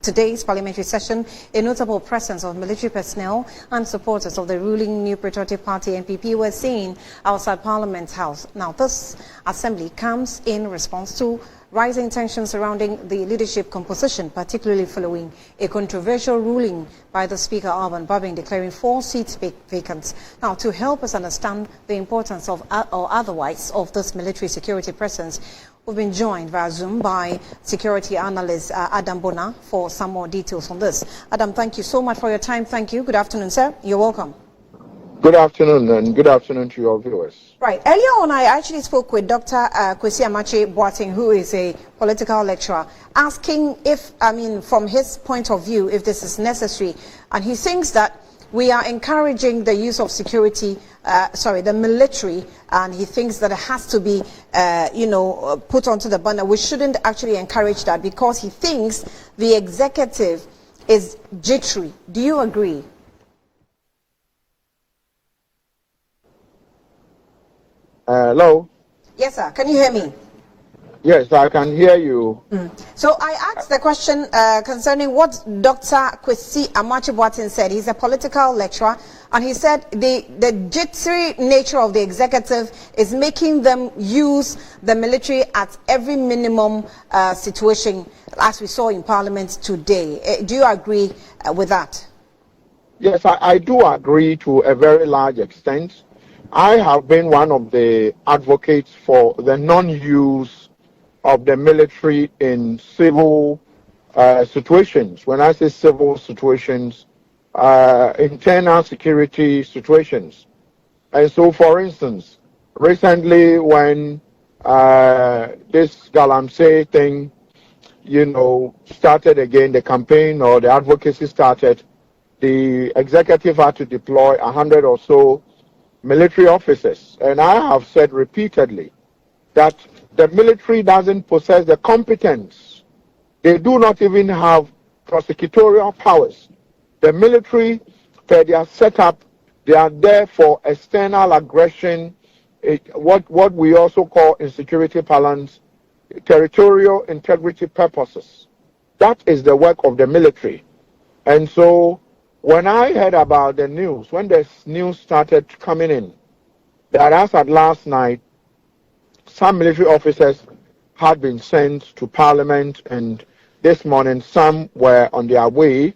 Today's parliamentary session, a notable presence of military personnel and supporters of the ruling New Patriotic Party NPP were seen outside Parliament House. Now, this assembly comes in response to rising tensions surrounding the leadership composition, particularly following a controversial ruling by the Speaker Alban Babing declaring 4 seats vacant. Now, to help us understand the importance of or otherwise of this military security presence, we've been joined via Zoom by security analyst Adam Bona for some more details on this. Adam, thank you so much for your time. Thank you. Good afternoon, sir. You're welcome. Good afternoon, and good afternoon to your viewers. Right. Earlier on, I actually spoke with Dr. Kwesi Amakye-Boateng, who is a political lecturer, asking if, from his point of view, if this is necessary. And he thinks that we are encouraging the use of the military, and he thinks that it has to be, put onto the banner. We shouldn't actually encourage that because he thinks the executive is jittery. Do you agree? Hello? Yes, sir. Can you hear me? Yes, I can hear you. So I asked the question concerning what Dr. Kwesi Amakye-Boateng said. He's a political lecturer, and he said the jittery nature of the executive is making them use the military at every minimum situation, as we saw in Parliament today. Do you agree with that? Yes, I do agree to a very large extent. I have been one of the advocates for the non-use of the military in civil situations. When I say civil situations, internal security situations. And so, for instance, recently when this Galamsey thing, started again, the campaign or the advocacy started, the executive had to deploy 100 or so military officers. And I have said repeatedly that the military doesn't possess the competence. They do not even have prosecutorial powers. The military, per their setup, they are there for external aggression, what we also call in security parlance, territorial integrity purposes. That is the work of the military. And so when I heard about the news, when the news started coming in, that as at last night, some military officers had been sent to Parliament, and this morning some were on their way.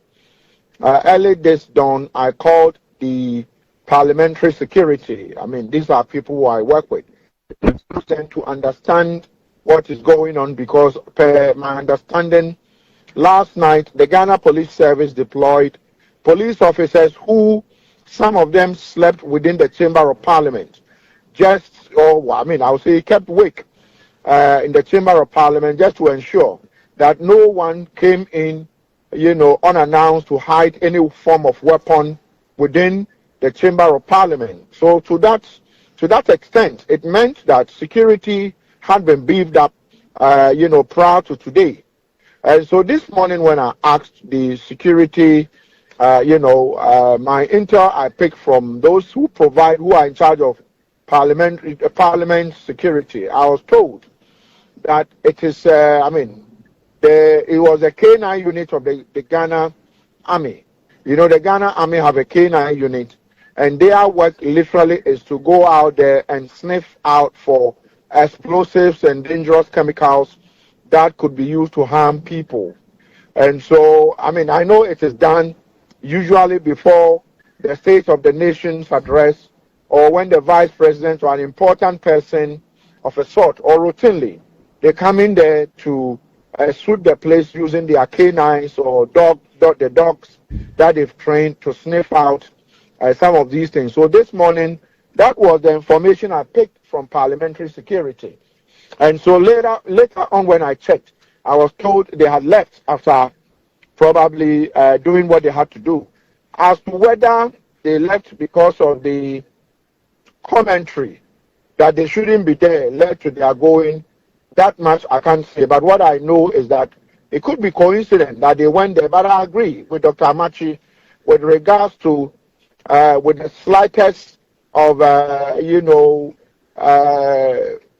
Early this dawn, I called the parliamentary security. These are people who I work with, to understand what is going on, because per my understanding, last night the Ghana Police Service deployed police officers who, some of them slept within the Chamber of Parliament. I would say kept awake in the Chamber of Parliament just to ensure that no one came in, unannounced to hide any form of weapon within the Chamber of Parliament. So to that extent, it meant that security had been beefed up, prior to today. And so this morning when I asked the security, my intel I picked from those who are in charge of parliament security. I was told that it is, it was a K9 unit of the Ghana Army. The Ghana Army have a K9 unit, and their work literally is to go out there and sniff out for explosives and dangerous chemicals that could be used to harm people. And so, I know it is done usually before the State of the Nation's address, or when the vice president or an important person of a sort, or routinely, they come in there to sweep the place using their canines or the dogs that they've trained to sniff out some of these things. So this morning, that was the information I picked from parliamentary security. And so later on when I checked, I was told they had left after probably doing what they had to do. As to whether they left because of the commentary that they shouldn't be there led to their going, that much I can't say. But what I know is that it could be coincident that they went there. But I agree with Dr. Amakye with regards to with the slightest of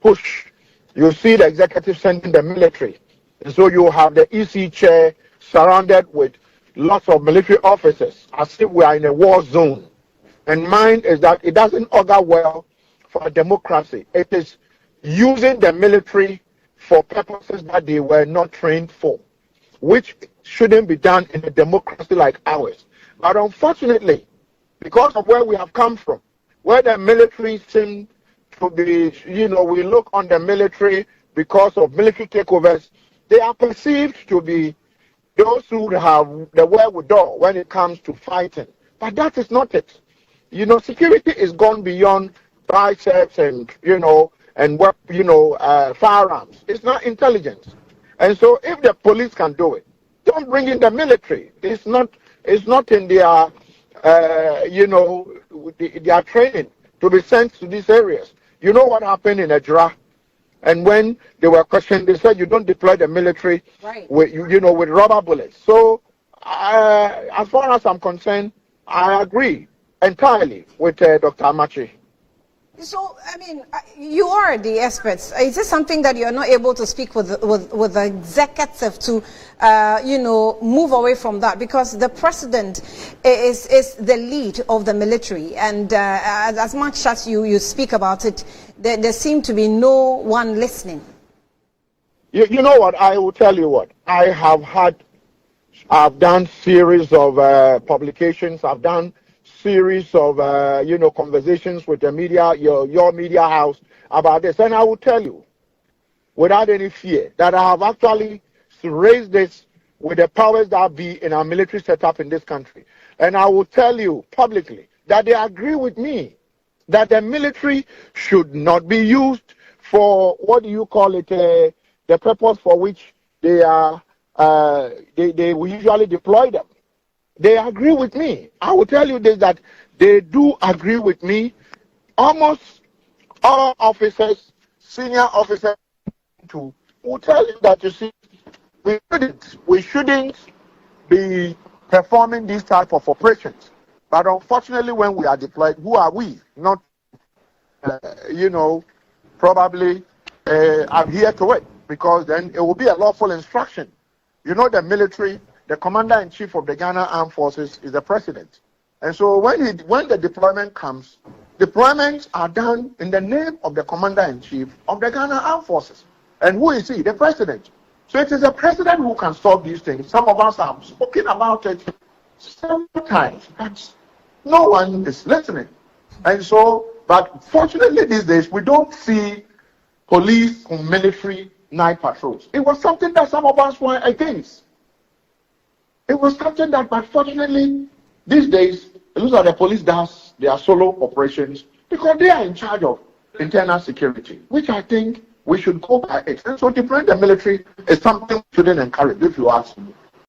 push, you see the executive sending the military. And so you have the EC chair surrounded with lots of military officers, as if we are in a war zone. And mine is that it doesn't augur well for a democracy. It is using the military for purposes that they were not trained for, which shouldn't be done in a democracy like ours. But unfortunately, because of where we have come from, where the military seem to be, we look on the military because of military takeovers, they are perceived to be those who have the wherewithal when it comes to fighting. But that is not it. Security is gone beyond biceps and, firearms. It's not intelligence. And so if the police can do it, don't bring in the military. It's not in their, their training to be sent to these areas. You know what happened in Ejura? And when they were questioned, they said you don't deploy the military with rubber bullets. So as far as I'm concerned, I agree entirely with Dr. Amachi. So, you are the experts. Is this something that you're not able to speak with the executive to, move away from that? Because the president is the lead of the military. And as much as you speak about it, there seems to be no one listening. You know what? I will tell you what. I've done series of publications. I've done series of conversations with the media, your media house about this, and I will tell you without any fear that I have actually raised this with the powers that be in our military setup in this country, and I will tell you publicly that they agree with me that the military should not be used for what do you call it, the purpose for which they are they usually deploy them. They agree with me. I will tell you this, that they do agree with me. Almost all officers, senior officers, will tell you that, you see, we shouldn't be performing these type of operations. But unfortunately, when we are deployed, who are we? Not, probably adhere to it, because then it will be a lawful instruction. The military, the commander-in-chief of the Ghana Armed Forces is the president. And so when the deployment comes, deployments are done in the name of the commander-in-chief of the Ghana Armed Forces. And who is he? The president. So it is the president who can solve these things. Some of us have spoken about it several times, but no one is listening. And so, but fortunately these days, we don't see police or military night patrols. It was something that some of us were against. It was something that, but fortunately, these days, it looks like the police does their solo operations because they are in charge of internal security, which I think we should go by it. And so deploying the military is something we shouldn't encourage, if you ask me.